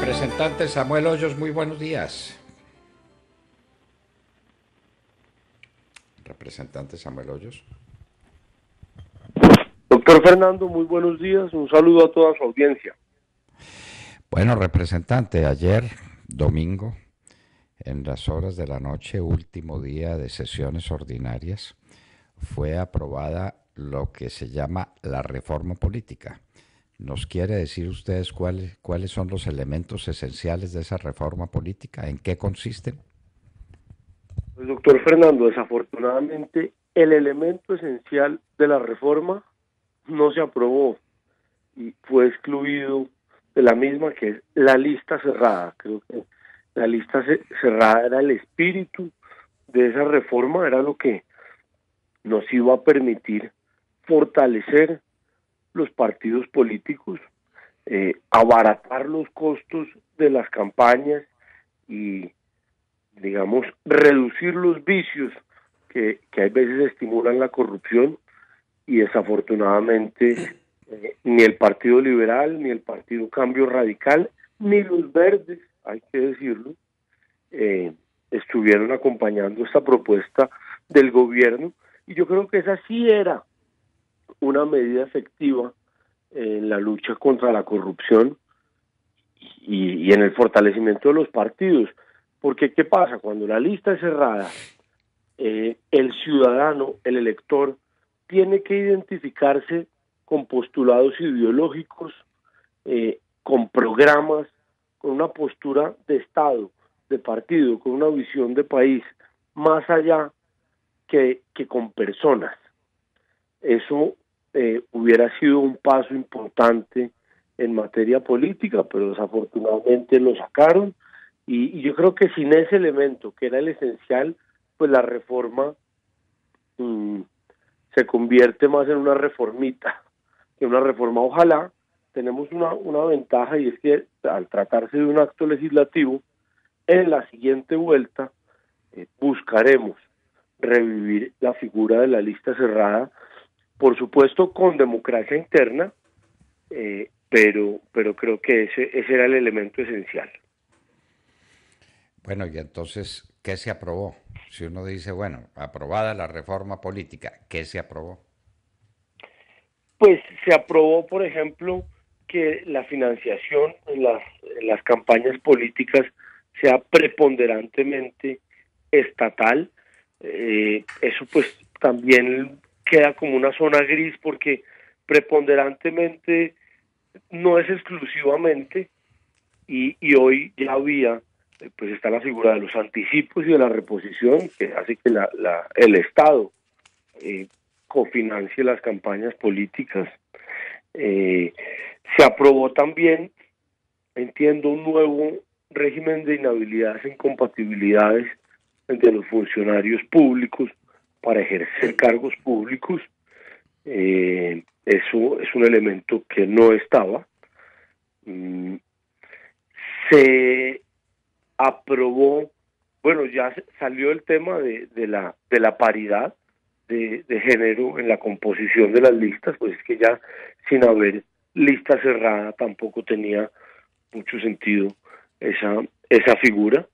Representante Samuel Hoyos, muy buenos días. Representante Samuel Hoyos. Doctor Fernando, muy buenos días. Un saludo a toda su audiencia. Bueno, representante, ayer, domingo, en las horas de la noche, último día de sesiones ordinarias, fue aprobada lo que se llama la reforma política. ¿Nos quiere decir ustedes cuáles son los elementos esenciales de esa reforma política? ¿En qué consisten? Pues, doctor Fernando, desafortunadamente el elemento esencial de la reforma no se aprobó y fue excluido de la misma, que es la lista cerrada. Creo que la lista cerrada era el espíritu de esa reforma, era lo que nos iba a permitir fortalecer los partidos políticos, abaratar los costos de las campañas y, digamos, reducir los vicios que hay veces estimulan la corrupción. Y desafortunadamente ni el Partido Liberal, ni el Partido Cambio Radical, ni los verdes, hay que decirlo, estuvieron acompañando esta propuesta del gobierno, y yo creo que esa sí era una medida efectiva en la lucha contra la corrupción y en el fortalecimiento de los partidos. Porque ¿qué pasa? Cuando la lista es cerrada, el ciudadano, el elector, tiene que identificarse con postulados ideológicos, con programas, con una postura de Estado, de partido, con una visión de país, más allá que con personas. Eso hubiera sido un paso importante en materia política, pero desafortunadamente lo sacaron, y yo creo que sin ese elemento, que era el esencial, pues la reforma se convierte más en una reformita que una reforma. Ojalá, tenemos una ventaja, y es que al tratarse de un acto legislativo, en la siguiente vuelta buscaremos revivir la figura de la lista cerrada, por supuesto con democracia interna, pero creo que ese era el elemento esencial. Bueno, y entonces, ¿qué se aprobó? Si uno dice, bueno, aprobada la reforma política, ¿qué se aprobó? Pues se aprobó, por ejemplo, que la financiación en las campañas políticas sea preponderantemente estatal. Eso pues también queda como una zona gris, porque preponderantemente no es exclusivamente, y hoy ya había, pues está la figura de los anticipos y de la reposición, que hace que el Estado eh, cofinancie las campañas políticas. Eh, Se aprobó también, entiendo, un nuevo régimen de inhabilidades e incompatibilidades de los funcionarios públicos para ejercer cargos públicos. Eso es un elemento que no estaba. Mm, Se aprobó, bueno, ya salió el tema de la paridad de género en la composición de las listas, pues es que ya sin haber lista cerrada tampoco tenía mucho sentido esa figura.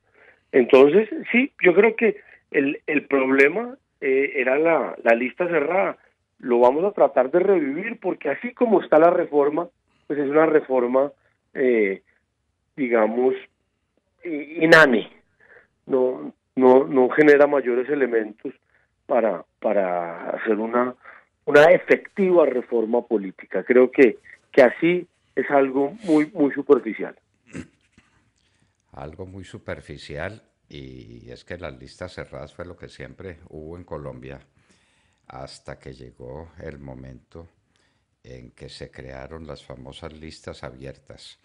Entonces, sí, yo creo que el problema era la lista cerrada. Lo vamos a tratar de revivir, porque así como está la reforma, pues es una reforma, digamos, inane. No genera mayores elementos para hacer una efectiva reforma política. Creo que así es algo muy superficial. Algo muy superficial, y es que las listas cerradas fue lo que siempre hubo en Colombia hasta que llegó el momento en que se crearon las famosas listas abiertas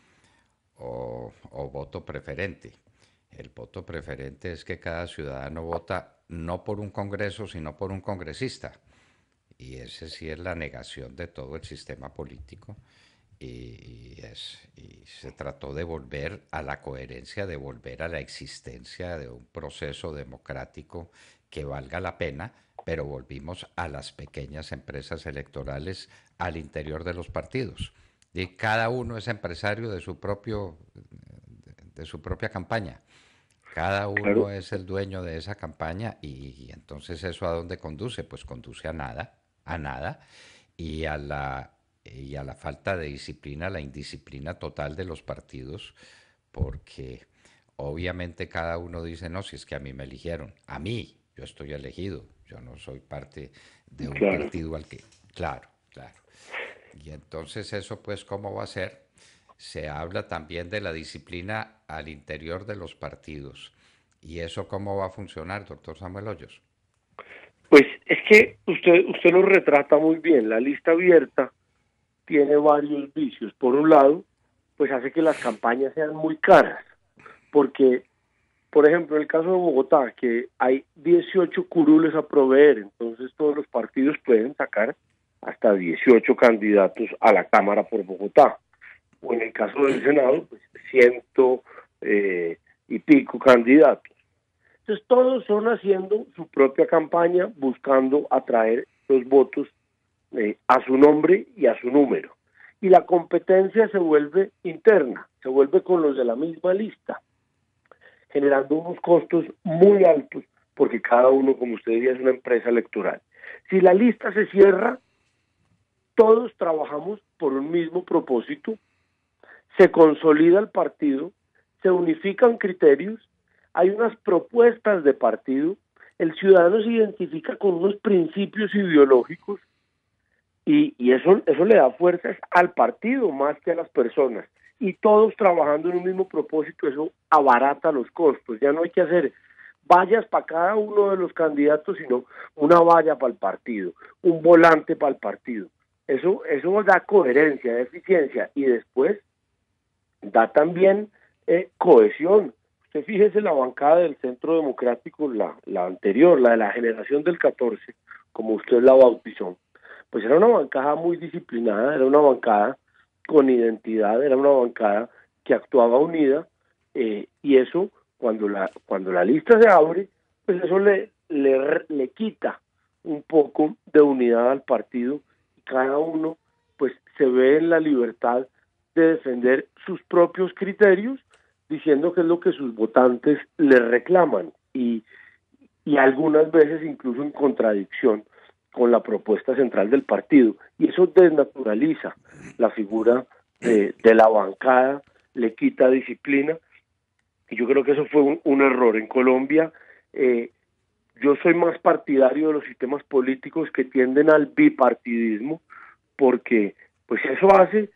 o voto preferente. El voto preferente es que cada ciudadano vota no por un congreso, sino por un congresista. Y ese sí es la negación de todo el sistema político. Y se trató de volver a la coherencia, de volver a la existencia de un proceso democrático que valga la pena, pero volvimos a las pequeñas empresas electorales al interior de los partidos. Y cada uno es empresario de su propia campaña. Cada uno Claro. es el dueño de esa campaña y entonces eso a dónde conduce? Pues conduce a nada y a la falta de disciplina, la indisciplina total de los partidos, porque obviamente cada uno dice, no, si es que a mí me eligieron, a mí, yo estoy elegido, yo no soy parte de un Claro. partido al que, claro, claro. Y entonces eso pues, ¿cómo va a ser? Se habla también de la disciplina al interior de los partidos. ¿Y eso cómo va a funcionar, doctor Samuel Hoyos? Pues es que usted lo retrata muy bien. La lista abierta tiene varios vicios. Por un lado, pues hace que las campañas sean muy caras, porque, por ejemplo, en el caso de Bogotá, que hay 18 curules a proveer, entonces todos los partidos pueden sacar hasta 18 candidatos a la Cámara por Bogotá. O en el caso del Senado, pues ciento y pico candidatos. Entonces todos son haciendo su propia campaña, buscando atraer los votos a su nombre y a su número. Y la competencia se vuelve interna, se vuelve con los de la misma lista, generando unos costos muy altos, porque cada uno, como usted diría, es una empresa electoral. Si la lista se cierra, todos trabajamos por un mismo propósito, se consolida el partido, se unifican criterios, hay unas propuestas de partido, el ciudadano se identifica con unos principios ideológicos y eso le da fuerzas al partido más que a las personas. Y todos trabajando en un mismo propósito, eso abarata los costos. Ya no hay que hacer vallas para cada uno de los candidatos, sino una valla para el partido, un volante para el partido. Eso da coherencia, da eficiencia y después da también cohesión. Usted fíjese la bancada del Centro Democrático, la anterior, la de la generación del 14, como usted la bautizó, pues era una bancada muy disciplinada, era una bancada con identidad, era una bancada que actuaba unida, y eso, cuando la lista se abre, pues eso le quita un poco de unidad al partido, y cada uno pues se ve en la libertad de defender sus propios criterios, diciendo que es lo que sus votantes le reclaman, y algunas veces incluso en contradicción con la propuesta central del partido, y eso desnaturaliza la figura de la bancada, le quita disciplina, y yo creo que eso fue un error. En Colombia, yo soy más partidario de los sistemas políticos que tienden al bipartidismo, porque pues eso hace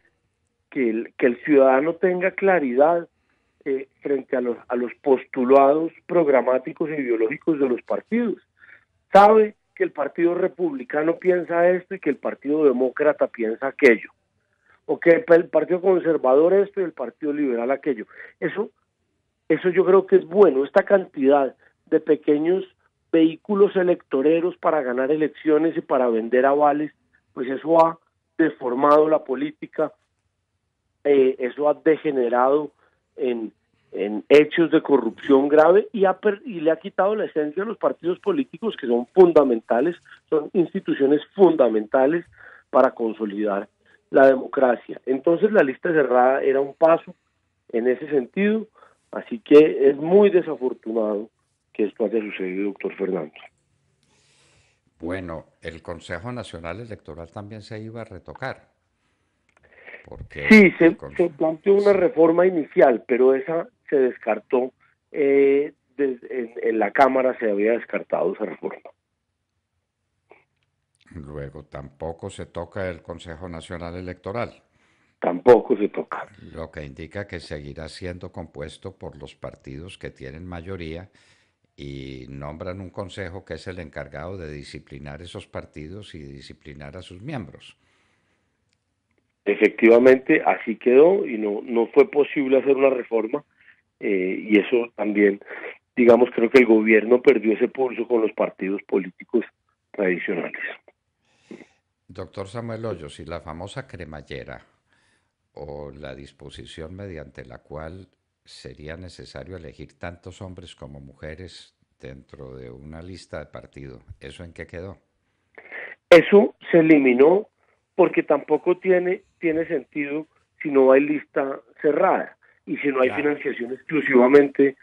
que el ciudadano tenga claridad frente a los postulados programáticos e ideológicos de los partidos. Sabe que el Partido Republicano piensa esto y que el Partido Demócrata piensa aquello, o que el Partido Conservador esto y el Partido Liberal aquello. Eso yo creo que es bueno, esta cantidad de pequeños vehículos electoreros para ganar elecciones y para vender avales, pues eso ha deformado la política, eso ha degenerado en hechos de corrupción grave y le ha quitado la esencia a los partidos políticos, que son fundamentales, son instituciones fundamentales para consolidar la democracia. Entonces la lista cerrada era un paso en ese sentido, así que es muy desafortunado que esto haya sucedido, doctor Fernando. Bueno, el Consejo Nacional Electoral también se iba a retocar, porque Sí, se planteó una sí, reforma inicial, pero esa se descartó, en la Cámara se había descartado esa reforma. luego tampoco se toca el Consejo Nacional Electoral, Tampoco se toca. lo que indica que seguirá siendo compuesto por los partidos que tienen mayoría y nombran un consejo que es el encargado de disciplinar esos partidos y disciplinar a sus miembros. Efectivamente, así quedó y no fue posible hacer una reforma, y eso también, digamos, creo que el gobierno perdió ese pulso con los partidos políticos tradicionales. Doctor Samuel Hoyos, y la famosa cremallera o la disposición mediante la cual sería necesario elegir tantos hombres como mujeres dentro de una lista de partido, ¿eso en qué quedó? Eso se eliminó porque tampoco tiene sentido si no hay lista cerrada. y si no hay Claro. financiación exclusivamente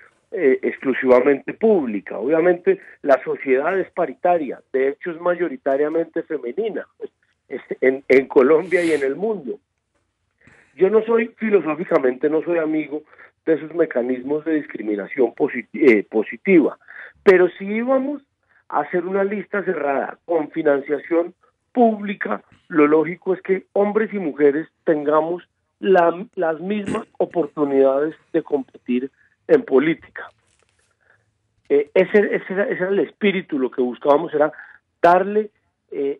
pública. Obviamente la sociedad es paritaria, de hecho es mayoritariamente femenina en Colombia y en el mundo. Yo no soy, filosóficamente, no soy amigo de esos mecanismos de discriminación positiva, pero si íbamos a hacer una lista cerrada con financiación pública, lo lógico es que hombres y mujeres tengamos las mismas oportunidades de competir en política. Ese era el espíritu, lo que buscábamos era darle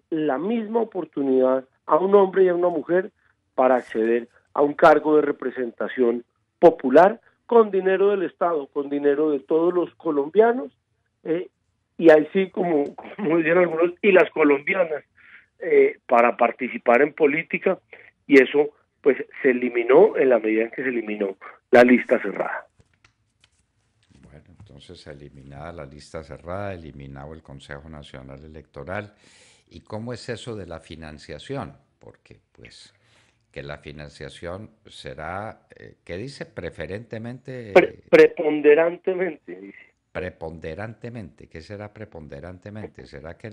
la misma oportunidad a un hombre y a una mujer para acceder a un cargo de representación popular con dinero del Estado, con dinero de todos los colombianos, y ahí sí, como dicen algunos, y las colombianas, para participar en política, y eso pues se eliminó en la medida en que se eliminó la lista cerrada. Bueno, entonces eliminada la lista cerrada, eliminado el Consejo Nacional Electoral. ¿Y cómo es eso de la financiación? Porque pues que la financiación será, ¿qué dice? Preferentemente, Preponderantemente, dice. preponderantemente. ¿Qué será preponderantemente? ¿Será que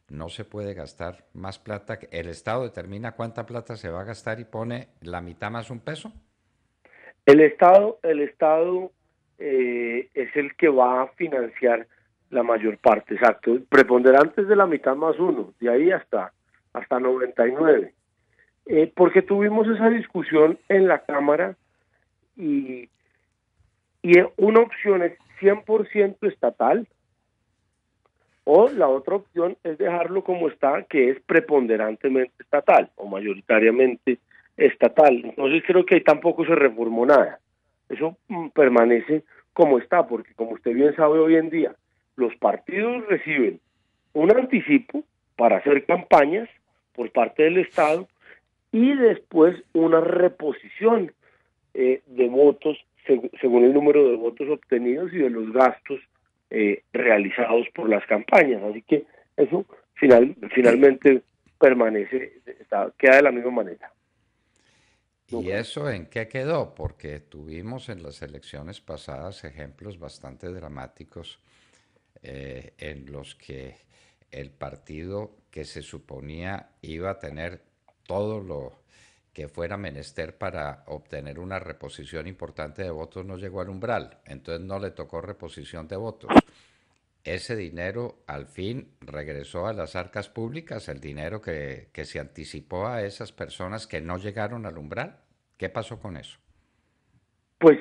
no se puede gastar más plata? ¿El Estado determina cuánta plata se va a gastar y pone la mitad más un peso? El Estado es el que va a financiar la mayor parte, exacto. Preponderante es de la mitad más uno, de ahí hasta 99. Porque tuvimos esa discusión en la Cámara y, y una opción es 100% estatal, o la otra opción es dejarlo como está, que es preponderantemente estatal o mayoritariamente estatal. Entonces creo que ahí tampoco se reformó nada. Eso permanece como está, porque como usted bien sabe hoy en día, los partidos reciben un anticipo para hacer campañas por parte del Estado y después una reposición de votos según el número de votos obtenidos y de los gastos realizados por las campañas. Así que eso finalmente permanece, queda de la misma manera. No ¿Y cambia. eso en qué quedó? Porque tuvimos en las elecciones pasadas ejemplos bastante dramáticos en los que el partido que se suponía iba a tener todo lo que fuera menester para obtener una reposición importante de votos no llegó al umbral, entonces no le tocó reposición de votos. Ese dinero al fin regresó a las arcas públicas, el dinero que se anticipó a esas personas que no llegaron al umbral. ¿Qué pasó con eso? Pues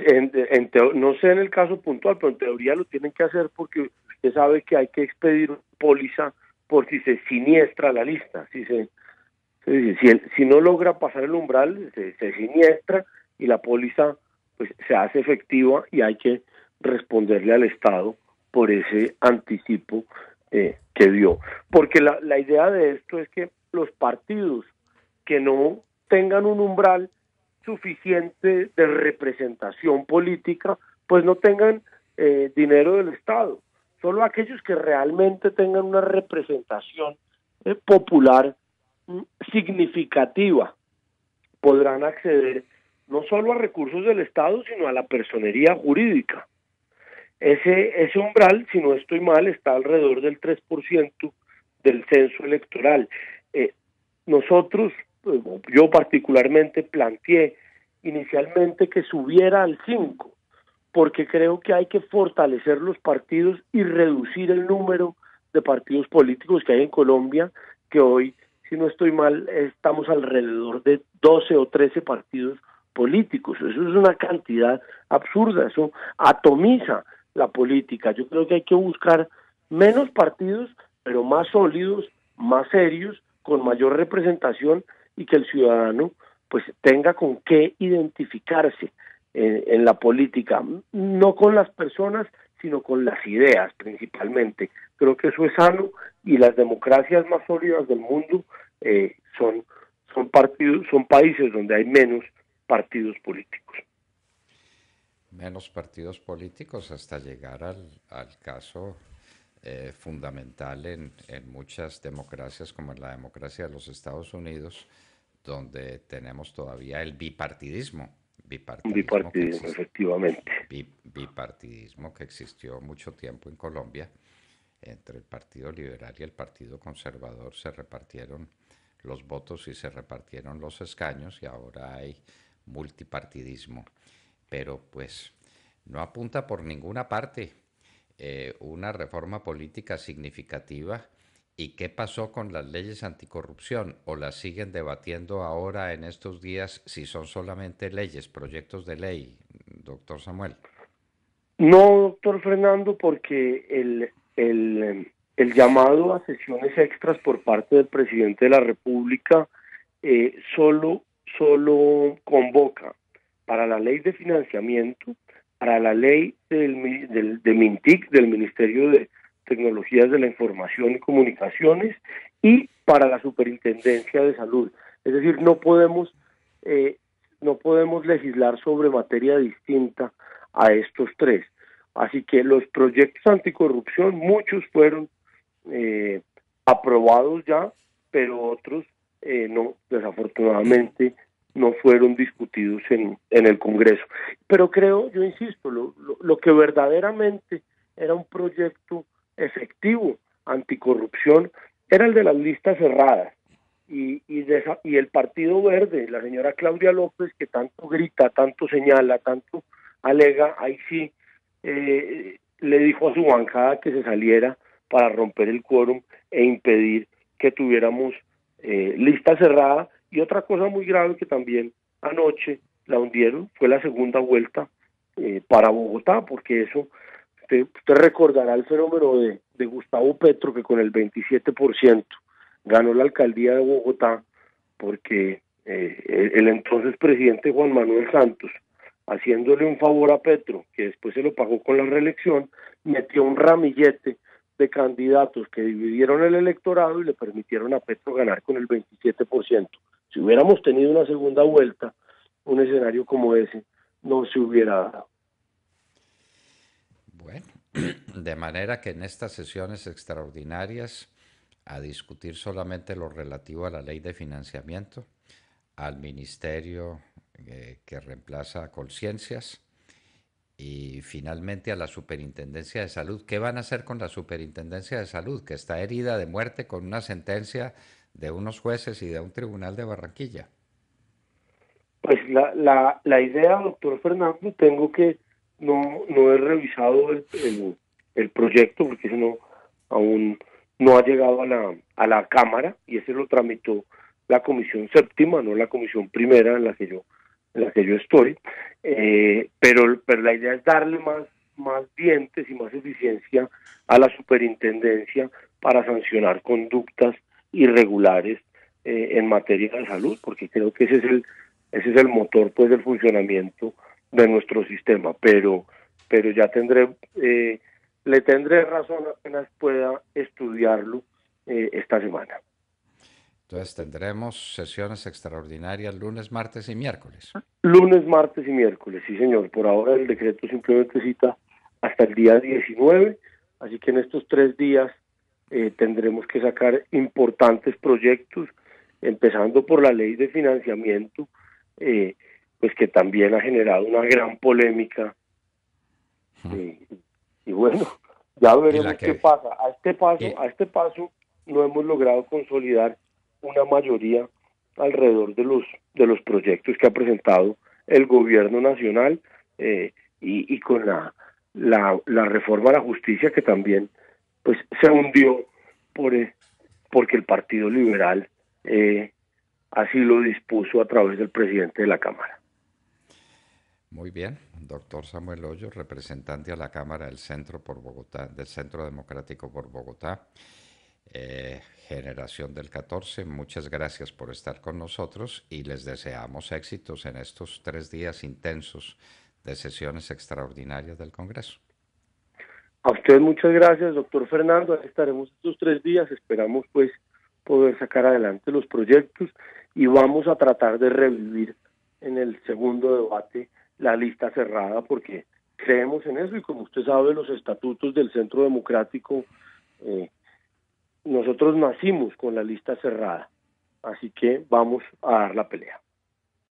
no sé en el caso puntual, pero en teoría lo tienen que hacer porque usted sabe que hay que expedir póliza por si se siniestra la lista. Si no logra pasar el umbral, se siniestra y la póliza pues se hace efectiva y hay que responderle al Estado por ese anticipo que dio. Porque la idea de esto es que los partidos que no tengan un umbral suficiente de representación política, pues no tengan dinero del Estado. Solo aquellos que realmente tengan una representación popular significativa podrán acceder no solo a recursos del Estado, sino a la personería jurídica. Ese umbral, si no estoy mal, está alrededor del 3% del censo electoral. Eh, nosotros, yo particularmente planteé inicialmente que subiera al 5, porque creo que hay que fortalecer los partidos y reducir el número de partidos políticos que hay en Colombia, que hoy, si no estoy mal, estamos alrededor de 12 o 13 partidos políticos. Eso es una cantidad absurda, eso atomiza la política. Yo creo que hay que buscar menos partidos, pero más sólidos, más serios, con mayor representación y que el ciudadano pues tenga con qué identificarse en la política, no con las personas, sino con las ideas principalmente. Creo que eso es sano y las democracias más sólidas del mundo son países donde hay menos partidos políticos. Menos partidos políticos hasta llegar al caso fundamental en muchas democracias, como en la democracia de los Estados Unidos, donde tenemos todavía el bipartidismo. un bipartidismo bipartidismo, efectivamente. bipartidismo que existió mucho tiempo en Colombia. Entre el Partido Liberal y el Partido Conservador se repartieron los votos y se repartieron los escaños y ahora hay multipartidismo. Pero pues no apunta por ninguna parte una reforma política significativa. ¿Y qué pasó con las leyes anticorrupción? ¿O las siguen debatiendo ahora en estos días si son solamente leyes, proyectos de ley, doctor Samuel? No, doctor Fernando, porque el llamado a sesiones extras por parte del presidente de la República solo convoca para la ley de financiamiento, para la ley de MINTIC, del Ministerio de Tecnologías de la Información y Comunicaciones, y para la Superintendencia de Salud. Es decir, no podemos legislar sobre materia distinta a estos tres. Así que los proyectos anticorrupción, muchos fueron aprobados ya, pero otros no, desafortunadamente no fueron discutidos en el Congreso. Pero creo, yo insisto, lo que verdaderamente era un proyecto efectivo anticorrupción era el de las listas cerradas. Y el Partido Verde, la señora Claudia López, que tanto grita, tanto señala, tanto alega, ahí sí le dijo a su bancada que se saliera para romper el quórum e impedir que tuviéramos lista cerrada. Y otra cosa muy grave que también anoche la hundieron fue la segunda vuelta para Bogotá, porque eso, usted recordará el fenómeno de Gustavo Petro, que con el 27% ganó la alcaldía de Bogotá, porque el entonces presidente Juan Manuel Santos, haciéndole un favor a Petro, que después se lo pagó con la reelección, metió un ramillete de candidatos que dividieron el electorado y le permitieron a Petro ganar con el 27%. Si hubiéramos tenido una segunda vuelta, un escenario como ese no se hubiera dado. Bueno, de manera que en estas sesiones extraordinarias, a discutir solamente lo relativo a la ley de financiamiento, al ministerio que reemplaza a Colciencias y finalmente a la Superintendencia de Salud. ¿Qué van a hacer con la Superintendencia de Salud, que está herida de muerte con una sentencia de unos jueces y de un tribunal de Barranquilla? Pues la idea, doctor Fernando, no he revisado el proyecto porque eso aún no ha llegado a la Cámara, y ese lo tramitó la Comisión Séptima, no la Comisión Primera en la que yo estoy, pero la idea es darle más dientes y más eficiencia a la superintendencia para sancionar conductas irregulares en materia de salud, porque creo que ese es el motor pues del funcionamiento de nuestro sistema, pero ya le tendré razón apenas pueda estudiarlo esta semana. Entonces tendremos sesiones extraordinarias lunes, martes y miércoles. Lunes, martes y miércoles, sí señor. Por ahora el decreto simplemente cita hasta el día 19, así que en estos 3 días tendremos que sacar importantes proyectos, empezando por la ley de financiamiento, pues que también ha generado una gran polémica. Y bueno, ya veremos qué pasa. A este paso no hemos logrado consolidar una mayoría alrededor de los proyectos que ha presentado el gobierno nacional, y con la reforma a la justicia, que también pues se hundió porque el Partido Liberal así lo dispuso a través del presidente de la Cámara. Muy bien, doctor Samuel Hoyos, representante a la Cámara del Centro por Bogotá, del Centro Democrático por Bogotá, generación del 14. Muchas gracias por estar con nosotros y les deseamos éxitos en estos 3 días intensos de sesiones extraordinarias del Congreso. A usted muchas gracias, doctor Fernando. Aquí estaremos estos 3 días. Esperamos pues poder sacar adelante los proyectos y vamos a tratar de revivir en el segundo debate la lista cerrada, porque creemos en eso, y como usted sabe, los estatutos del Centro Democrático, nosotros nacimos con la lista cerrada, así que vamos a dar la pelea.